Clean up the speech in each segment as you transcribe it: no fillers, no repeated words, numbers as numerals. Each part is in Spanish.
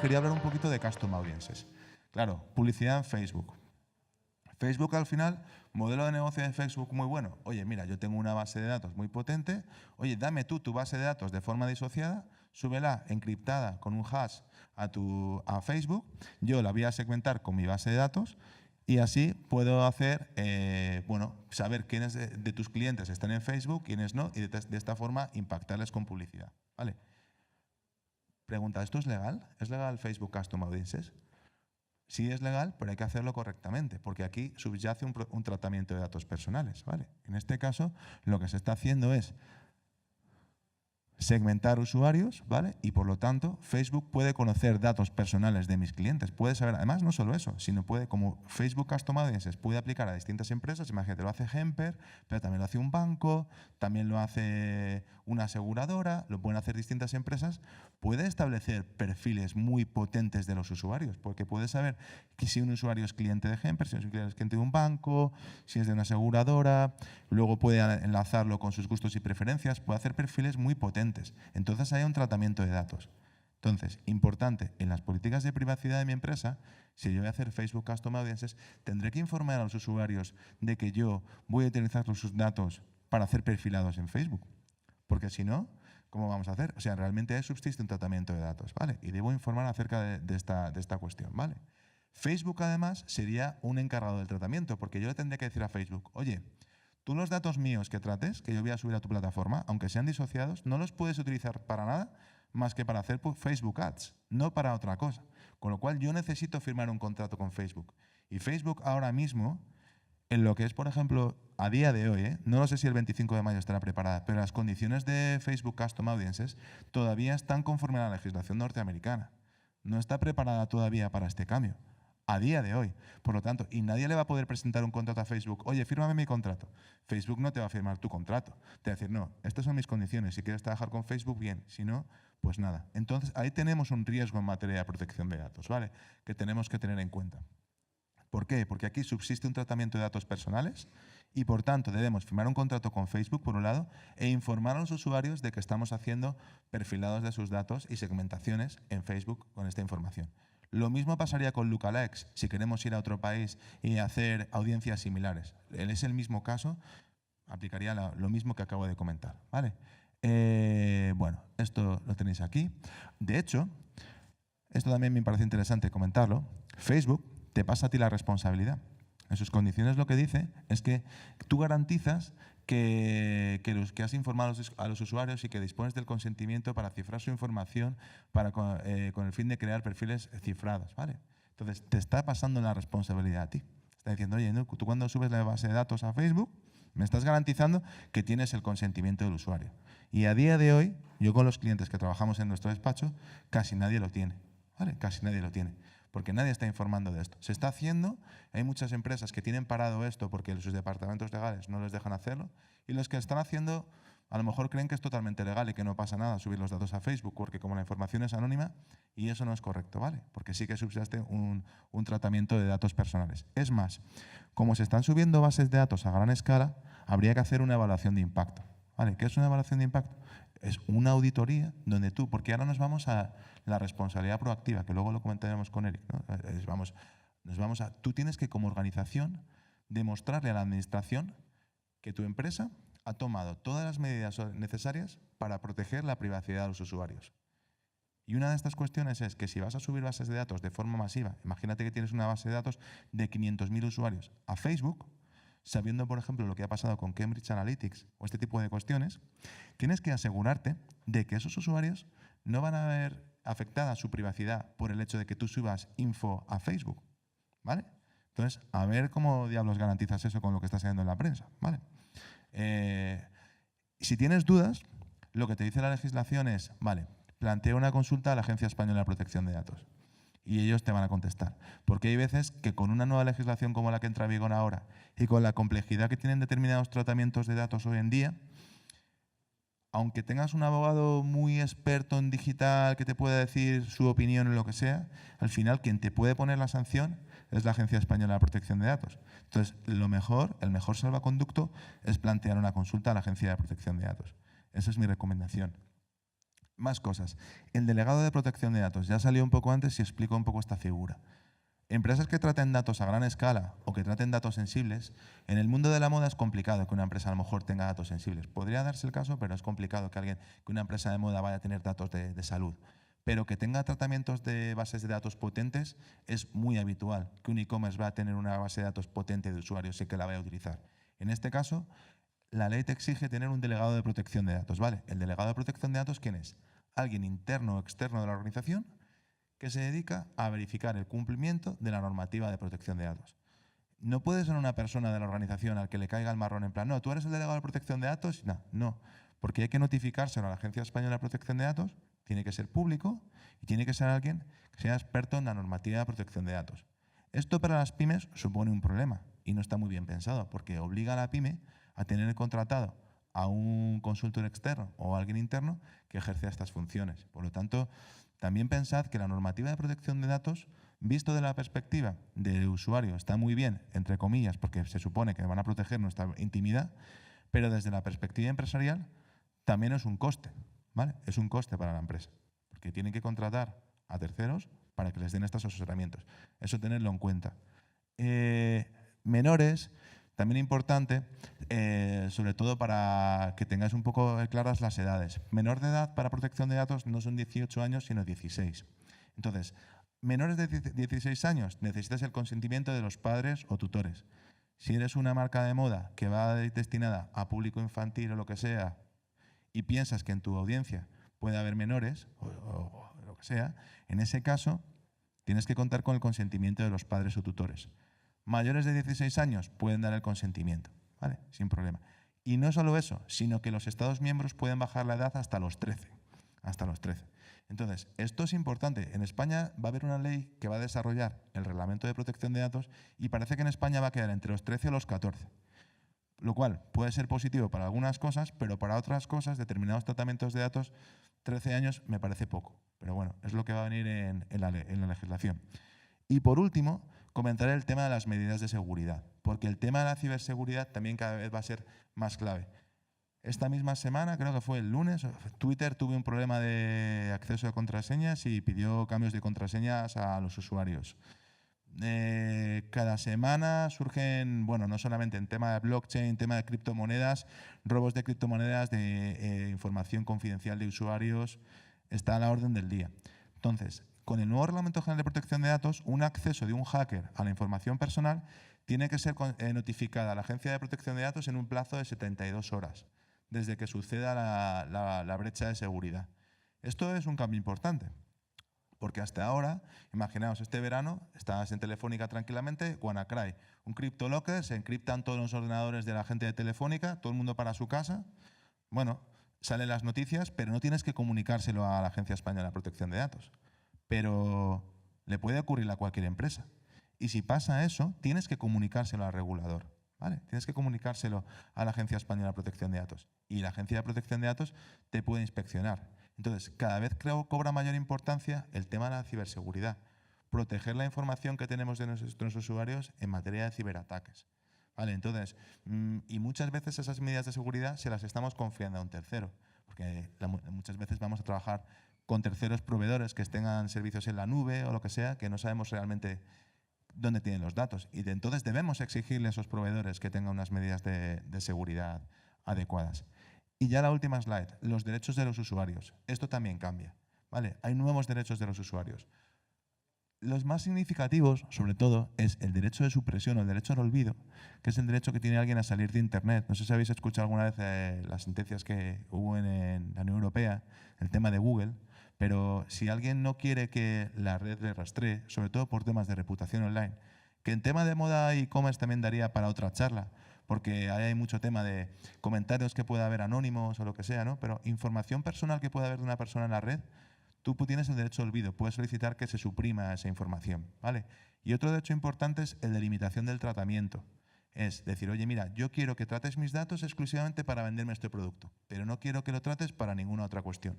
quería hablar un poquito de Custom Audiences. Claro, publicidad en Facebook. Facebook al final, modelo de negocio de Facebook muy bueno. Oye, mira, yo tengo una base de datos muy potente. Oye, dame tú tu base de datos de forma disociada, súbela encriptada con un hash a Facebook. Yo la voy a segmentar con mi base de datos y así puedo hacer, saber quiénes de tus clientes están en Facebook, quiénes no, y de esta forma impactarles con publicidad. ¿Vale? Pregunta, ¿esto es legal? ¿Es legal Facebook Custom Audiences? Sí es legal, pero hay que hacerlo correctamente, porque aquí subyace un tratamiento de datos personales, ¿vale? En este caso, lo que se está haciendo es segmentar usuarios, ¿vale? Y por lo tanto, Facebook puede conocer datos personales de mis clientes. Puede saber, además, no solo eso, sino puede, como Facebook Custom Audiences puede aplicar a distintas empresas, imagínate, lo hace Hemper, pero también lo hace un banco, también lo hace una aseguradora, lo pueden hacer distintas empresas, puede establecer perfiles muy potentes de los usuarios, porque puede saber que si un usuario es cliente de Hemper, si un usuario es cliente de un banco, si es de una aseguradora, luego puede enlazarlo con sus gustos y preferencias, puede hacer perfiles muy potentes. Entonces hay un tratamiento de datos. Entonces, importante, en las políticas de privacidad de mi empresa, si yo voy a hacer Facebook Custom Audiences, tendré que informar a los usuarios de que yo voy a utilizar sus datos para hacer perfilados en Facebook. Porque si no, ¿cómo vamos a hacer? O sea, realmente subsiste un tratamiento de datos, ¿vale? Y debo informar acerca de esta cuestión, ¿vale? Facebook, además, sería un encargado del tratamiento, porque yo le tendría que decir a Facebook, oye, tú los datos míos que trates, que yo voy a subir a tu plataforma, aunque sean disociados, no los puedes utilizar para nada más que para hacer Facebook Ads, no para otra cosa. Con lo cual yo necesito firmar un contrato con Facebook. Y Facebook ahora mismo, en lo que es, por ejemplo, a día de hoy, no lo sé si el 25 de mayo estará preparada, pero las condiciones de Facebook Custom Audiences todavía están conforme a la legislación norteamericana. No está preparada todavía para este cambio. A día de hoy. Por lo tanto, y nadie le va a poder presentar un contrato a Facebook. Oye, fírmame mi contrato. Facebook no te va a firmar tu contrato. Te va a decir, no, estas son mis condiciones. Si quieres trabajar con Facebook, bien. Si no, pues nada. Entonces, ahí tenemos un riesgo en materia de protección de datos, ¿vale? Que tenemos que tener en cuenta. ¿Por qué? Porque aquí subsiste un tratamiento de datos personales y, por tanto, debemos firmar un contrato con Facebook, por un lado, e informar a los usuarios de que estamos haciendo perfilados de sus datos y segmentaciones en Facebook con esta información. Lo mismo pasaría con Lookalikes, si queremos ir a otro país y hacer audiencias similares. Es el mismo caso, aplicaría lo mismo que acabo de comentar, ¿vale? Bueno, esto lo tenéis aquí. De hecho, esto también me parece interesante comentarlo. Facebook te pasa a ti la responsabilidad. En sus condiciones lo que dice es que tú garantizas que has informado a los usuarios y que dispones del consentimiento para cifrar su información con el fin de crear perfiles cifrados, ¿vale? Entonces, te está pasando la responsabilidad a ti. Está diciendo, oye, ¿no? Tú cuando subes la base de datos a Facebook, me estás garantizando que tienes el consentimiento del usuario. Y a día de hoy, yo con los clientes que trabajamos en nuestro despacho, casi nadie lo tiene, ¿vale? Casi nadie lo tiene. Porque nadie está informando de esto. Se está haciendo, hay muchas empresas que tienen parado esto porque sus departamentos legales no les dejan hacerlo, y los que están haciendo a lo mejor creen que es totalmente legal y que no pasa nada subir los datos a Facebook, porque como la información es anónima, y eso no es correcto, ¿vale? Porque sí que subsiste un tratamiento de datos personales. Es más, como se están subiendo bases de datos a gran escala, habría que hacer una evaluación de impacto, ¿vale? ¿Qué es una evaluación de impacto? Es una auditoría donde tú, porque ahora nos vamos a la responsabilidad proactiva, que luego lo comentaremos con Eric, ¿no? Tú tienes que, como organización, demostrarle a la administración que tu empresa ha tomado todas las medidas necesarias para proteger la privacidad de los usuarios. Y una de estas cuestiones es que si vas a subir bases de datos de forma masiva, imagínate que tienes una base de datos de 500.000 usuarios a Facebook, sabiendo, por ejemplo, lo que ha pasado con Cambridge Analytics o este tipo de cuestiones, tienes que asegurarte de que esos usuarios no van a ver afectada su privacidad por el hecho de que tú subas info a Facebook, ¿vale? Entonces, a ver cómo diablos garantizas eso con lo que está saliendo en la prensa, ¿vale? Si tienes dudas, lo que te dice la legislación es, vale, plantea una consulta a la Agencia Española de Protección de Datos y ellos te van a contestar. Porque hay veces que con una nueva legislación como la que entra en vigor ahora y con la complejidad que tienen determinados tratamientos de datos hoy en día, aunque tengas un abogado muy experto en digital que te pueda decir su opinión en lo que sea, al final quien te puede poner la sanción es la Agencia Española de Protección de Datos. Entonces, el mejor salvaconducto es plantear una consulta a la Agencia de Protección de Datos. Esa es mi recomendación. Más cosas. El delegado de protección de datos. Ya salió un poco antes y explico un poco esta figura. Empresas que traten datos a gran escala o que traten datos sensibles, en el mundo de la moda es complicado que una empresa a lo mejor tenga datos sensibles. Podría darse el caso, pero es complicado que una empresa de moda vaya a tener datos de salud. Pero que tenga tratamientos de bases de datos potentes es muy habitual. Que un e-commerce va a tener una base de datos potente de usuarios y que la vaya a utilizar. En este caso, la ley te exige tener un delegado de protección de datos, ¿vale? El delegado de protección de datos, ¿quién es? Alguien interno o externo de la organización que se dedica a verificar el cumplimiento de la normativa de protección de datos. No puede ser una persona de la organización al que le caiga el marrón en plan, no, tú eres el delegado de protección de datos. No, porque hay que notificárselo a la Agencia Española de Protección de Datos, tiene que ser público y tiene que ser alguien que sea experto en la normativa de protección de datos. Esto para las pymes supone un problema y no está muy bien pensado porque obliga a la pyme a tener contratado a un consultor externo o a alguien interno que ejerce estas funciones. Por lo tanto, también pensad que la normativa de protección de datos, visto de la perspectiva del usuario, está muy bien, entre comillas, porque se supone que van a proteger nuestra intimidad, pero desde la perspectiva empresarial también es un coste, ¿vale? Es un coste para la empresa, porque tienen que contratar a terceros para que les den estos asesoramientos. Eso tenerlo en cuenta. Menores, también importante, sobre todo para que tengáis un poco claras las edades. Menor de edad para protección de datos no son 18 años, sino 16. Entonces, menores de 16 años necesitas el consentimiento de los padres o tutores. Si eres una marca de moda que va destinada a público infantil o lo que sea y piensas que en tu audiencia puede haber menores o lo que sea, en ese caso tienes que contar con el consentimiento de los padres o tutores. Mayores de 16 años pueden dar el consentimiento, ¿vale? Sin problema. Y no solo eso, sino que los Estados miembros pueden bajar la edad hasta los 13. Hasta los 13. Entonces, esto es importante. En España va a haber una ley que va a desarrollar el Reglamento de Protección de Datos y parece que en España va a quedar entre los 13 y los 14. Lo cual puede ser positivo para algunas cosas, pero para otras cosas, determinados tratamientos de datos, 13 años me parece poco. Pero bueno, es lo que va a venir en la legislación. Y por último, comentaré el tema de las medidas de seguridad, porque el tema de la ciberseguridad también cada vez va a ser más clave. Esta misma semana, creo que fue el lunes, Twitter tuvo un problema de acceso a contraseñas y pidió cambios de contraseñas a los usuarios. Cada semana surgen, bueno, no solamente en tema de blockchain, tema de criptomonedas, robos de criptomonedas, de información confidencial de usuarios, está a la orden del día. Entonces, con el nuevo Reglamento General de Protección de Datos, un acceso de un hacker a la información personal tiene que ser notificada a la Agencia de Protección de Datos en un plazo de 72 horas, desde que suceda la brecha de seguridad. Esto es un cambio importante, porque hasta ahora, imaginaos, este verano estás en Telefónica tranquilamente, WannaCry, un CryptoLocker, se encriptan todos los ordenadores de la gente de Telefónica, todo el mundo para su casa. Bueno, salen las noticias, pero no tienes que comunicárselo a la Agencia Española de Protección de Datos. Pero le puede ocurrir a cualquier empresa. Y si pasa eso, tienes que comunicárselo al regulador, ¿vale? Tienes que comunicárselo a la Agencia Española de Protección de Datos. Y la Agencia de Protección de Datos te puede inspeccionar. Entonces, cada vez cobra mayor importancia el tema de la ciberseguridad. Proteger la información que tenemos de nuestros usuarios en materia de ciberataques. ¿Vale? Entonces, y muchas veces esas medidas de seguridad se las estamos confiando a un tercero. Porque muchas veces vamos a trabajar con terceros proveedores que tengan servicios en la nube o lo que sea, que no sabemos realmente dónde tienen los datos. Y entonces debemos exigirle a esos proveedores que tengan unas medidas de seguridad adecuadas. Y ya la última slide, los derechos de los usuarios. Esto también cambia, ¿vale? Hay nuevos derechos de los usuarios. Los más significativos, sobre todo, es el derecho de supresión o el derecho al olvido, que es el derecho que tiene alguien a salir de Internet. No sé si habéis escuchado alguna vez las sentencias que hubo en la Unión Europea, el tema de Google, pero si alguien no quiere que la red le rastree, sobre todo por temas de reputación online, que en tema de moda y e-commerce también daría para otra charla, porque ahí hay mucho tema de comentarios que pueda haber anónimos o lo que sea, ¿no? Pero información personal que pueda haber de una persona en la red, tú tienes el derecho al olvido, puedes solicitar que se suprima esa información, ¿vale? Y otro derecho importante es el de limitación del tratamiento. Es decir, oye, mira, yo quiero que trates mis datos exclusivamente para venderme este producto, pero no quiero que lo trates para ninguna otra cuestión.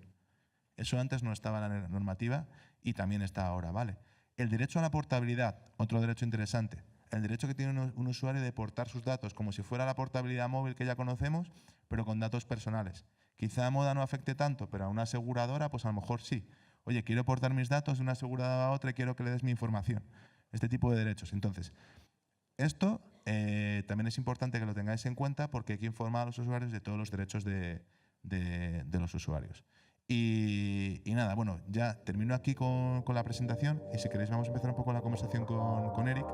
Eso antes no estaba en la normativa y también está ahora, ¿vale? El derecho a la portabilidad, otro derecho interesante. El derecho que tiene un usuario de portar sus datos como si fuera la portabilidad móvil que ya conocemos, pero con datos personales. Quizá a moda no afecte tanto, pero a una aseguradora, pues a lo mejor sí. Oye, quiero aportar mis datos de una aseguradora a otra y quiero que le des mi información. Este tipo de derechos. Entonces, esto también es importante que lo tengáis en cuenta porque hay que informar a los usuarios de todos los derechos de los usuarios. Y nada, bueno, ya termino aquí con la presentación y si queréis vamos a empezar un poco la conversación con Eric.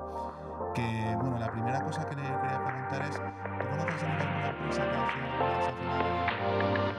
Que, bueno, la primera cosa que le quería preguntar es, ¿tú conoces alguna empresa que hace